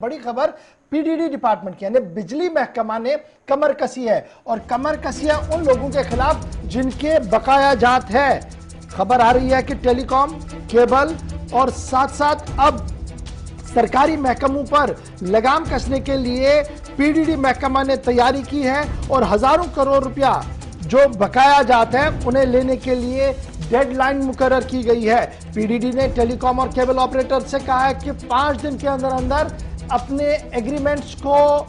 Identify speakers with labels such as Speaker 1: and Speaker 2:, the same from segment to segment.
Speaker 1: बड़ी खबर PDD department की, यानी बिजली महकमा ने कमर कसी है और कमर कसी है उन लोगों के खिलाफ जिनके बकाया जात है। खबर आ रही है कि टेलीकॉम, केबल और साथ साथ अब सरकारी महकमों पर लगाम कसने के लिए पीडीडी महकमा ने तैयारी की है और हजारों करोड़ रुपया जो बकाया जात है उन्हें लेने के लिए डेडलाइन मुकर्रर की गई है। पीडीडी ने टेलीकॉम और केबल ऑपरेटर से कहा है कि 5 दिन के अंदर अंदर अपने एग्रीमेंट्स को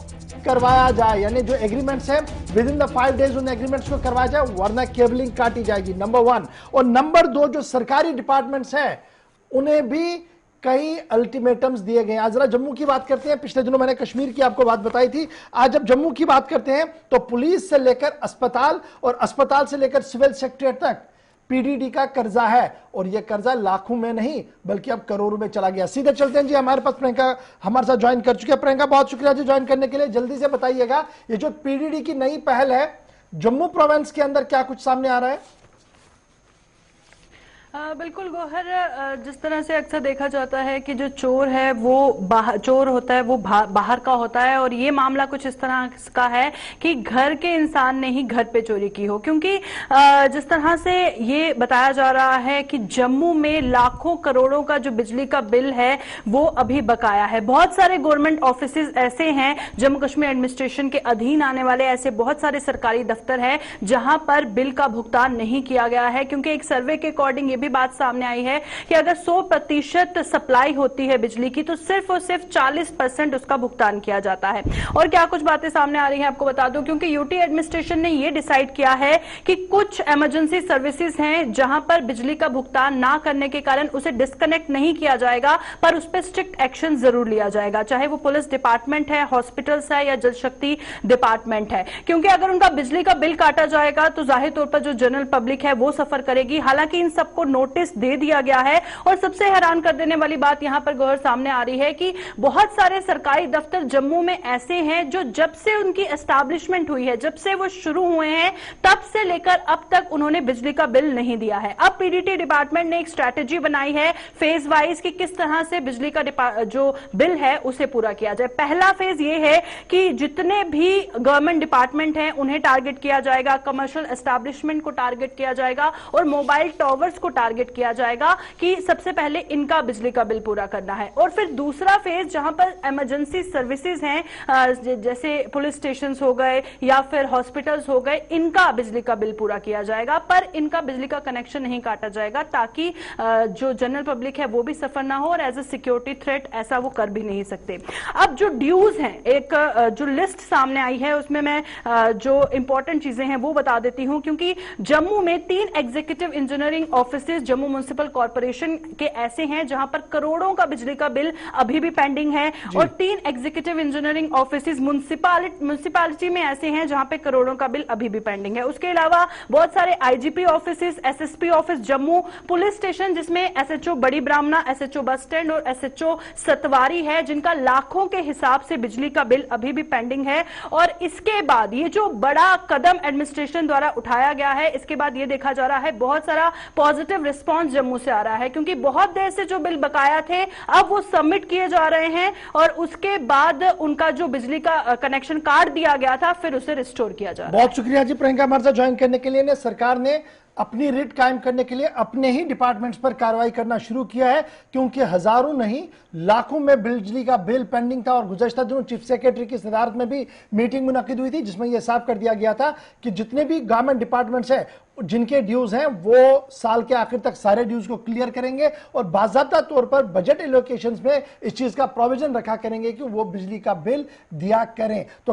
Speaker 1: करवाया जाए, यानी जो एग्रीमेंट्स है विद इन द 5 डेज उन एग्रीमेंट्स को करवाया जाए, वरना केबलिंग काटी जाएगी। नंबर 1 और नंबर 2 जो सरकारी डिपार्टमेंट्स हैं उन्हें भी कई अल्टीमेटम्स दिए गए। आज जरा जम्मू की बात करते हैं। पिछले दिनों मैंने कश्मीर की आपको बात बताई थी, आज जब जम्मू की बात करते हैं तो पुलिस से लेकर अस्पताल और अस्पताल से लेकर सिविल सेक्रेटरीट तक पीडीडी का कर्जा है और यह कर्जा लाखों में नहीं बल्कि अब करोड़ों में चला गया। सीधे चलते हैं जी, हमारे पास प्रियंका हमारे साथ ज्वाइन कर चुके हैं। प्रियंका बहुत शुक्रिया जी ज्वाइन करने के लिए। जल्दी से बताइएगा ये जो पीडीडी की नई पहल है जम्मू प्रोविंस के अंदर क्या कुछ सामने आ रहा है?
Speaker 2: बिल्कुल गौहर, जिस तरह से अक्सर देखा जाता है कि जो चोर है वो चोर होता है वो बाहर का होता है, और ये मामला कुछ इस तरह का है कि घर के इंसान ने ही घर पे चोरी की हो, क्योंकि जिस तरह से ये बताया जा रहा है कि जम्मू में लाखों करोड़ों का जो बिजली का बिल है वो अभी बकाया है। बहुत सारे गवर्नमेंट ऑफिसेज ऐसे हैं, जम्मू कश्मीर एडमिनिस्ट्रेशन के अधीन आने वाले ऐसे बहुत सारे सरकारी दफ्तर हैं जहां पर बिल का भुगतान नहीं किया गया है, क्योंकि एक सर्वे के अकॉर्डिंग भी बात सामने आई है कि अगर 100% सप्लाई होती है बिजली की तो सिर्फ और सिर्फ 40% उसका भुगतान किया जाता है। और क्या कुछ बातें सामने आ रही हैं आपको बता दूं, क्योंकि यूटी एडमिनिस्ट्रेशन ने यह डिसाइड किया है कि कुछ इमरजेंसी सर्विसेज हैं जहां पर बिजली का भुगतान ना करने के कारण उसे डिस्कनेक्ट नहीं किया जाएगा, पर उस पर स्ट्रिक्ट एक्शन जरूर लिया जाएगा, चाहे वो पुलिस डिपार्टमेंट है, हॉस्पिटल्स है या जल शक्ति डिपार्टमेंट है। क्योंकि अगर उनका बिजली का बिल काटा जाएगा तो जाहिर तौर पर जो जनरल पब्लिक है वो सफर करेगी। हालांकि इन सबको नोटिस दे दिया गया है और सबसे हैरान कर देने वाली बात यहां पर गौर सामने आ रही है कि बहुत सारे सरकारी दफ्तर जम्मू में ऐसे हैं जो जब से उनकी एस्टैब्लिशमेंट हुई है, जब से वो शुरू हुए हैं तब से लेकर अब तक उन्होंने बिजली का बिल नहीं दिया है। अब पीडीडी डिपार्टमेंट ने एक स्ट्रैटेजी बनाई है फेज वाइज कि किस तरह से बिजली का जो बिल है उसे पूरा किया जाए। पहला फेज ये है कि जितने भी गवर्नमेंट डिपार्टमेंट हैं उन्हें टारगेट किया जाएगा, कमर्शियल एस्टैब्लिशमेंट को टारगेट किया जाएगा और मोबाइल टावर्स को टारगेट किया जाएगा कि सबसे पहले इनका बिजली का बिल पूरा करना है। और फिर दूसरा फेज जहां पर इमरजेंसी सर्विसेज हैं जैसे पुलिस स्टेशन हो गए या फिर हॉस्पिटल्स हो गए, इनका बिजली का बिल पूरा किया जाएगा, पर इनका बिजली का कनेक्शन नहीं काटा जाएगा ताकि जो जनरल पब्लिक है वो भी सफर ना हो और एज ए सिक्योरिटी थ्रेट ऐसा वो कर भी नहीं सकते। अब जो ड्यूज हैं, एक जो लिस्ट सामने आई है उसमें मैं जो इंपॉर्टेंट चीजें हैं वो बता देती हूं, क्योंकि जम्मू में 3 executive engineering offices Jammu municipal corporation के ऐसे हैं जहां पर करोड़ों का बिजली का बिल अभी भी पेंडिंग है, और 3 एग्जीक्यूटिव इंजीनियरिंग ऑफिसेज म्युनिसिपैलिटी में ऐसे हैं जहां पे करोड़ों का बिल अभी भी पेंडिंग है। उसके अलावा बहुत सारे IGP offices, SSP office Jammu, police station जिसमें एसएचओ बड़ी ब्राह्मणा, एसएचओ बस स्टैंड और एसएचओ सतवारी है, जिनका लाखों के हिसाब से बिजली का बिल अभी भी पेंडिंग है। और इसके बाद ये जो बड़ा कदम एडमिनिस्ट्रेशन द्वारा उठाया गया है, इसके बाद ये देखा जा रहा है बहुत सारा पॉजिटिव रिस्पांस जम्मू से आ रहा है, क्योंकि बहुत देर से जो बिल बकाया थे अब वो सबमिट किए जा रहे हैं और उसके बाद उनका जो बिजली का कनेक्शन काट दिया गया था फिर उसे रिस्टोर किया जा रहा है।
Speaker 1: बहुत शुक्रिया जी प्रियंका हमारे साथ ज्वाइन करने के लिए। सरकार ने अपनी रिट कायम करने के लिए अपने ही डिपार्टमेंट्स पर कार्रवाई करना शुरू किया है, क्योंकि हजारों नहीं लाखों में बिजली का बिल पेंडिंग था। और गुज़श्ता दिनों चीफ सेक्रेटरी की सदारत में भी मीटिंग मुनक्किद हुई थी जिसमें यह साफ कर दिया गया था कि जितने भी गवर्नमेंट डिपार्टमेंट्स हैं जिनके ड्यूज हैं वो साल के आखिर तक सारे ड्यूज को क्लियर करेंगे और बाज़ाब्ता तौर पर बजट एलोकेशंस में इस चीज का प्रोविजन रखा करेंगे कि वो बिजली का बिल दिया करें। तो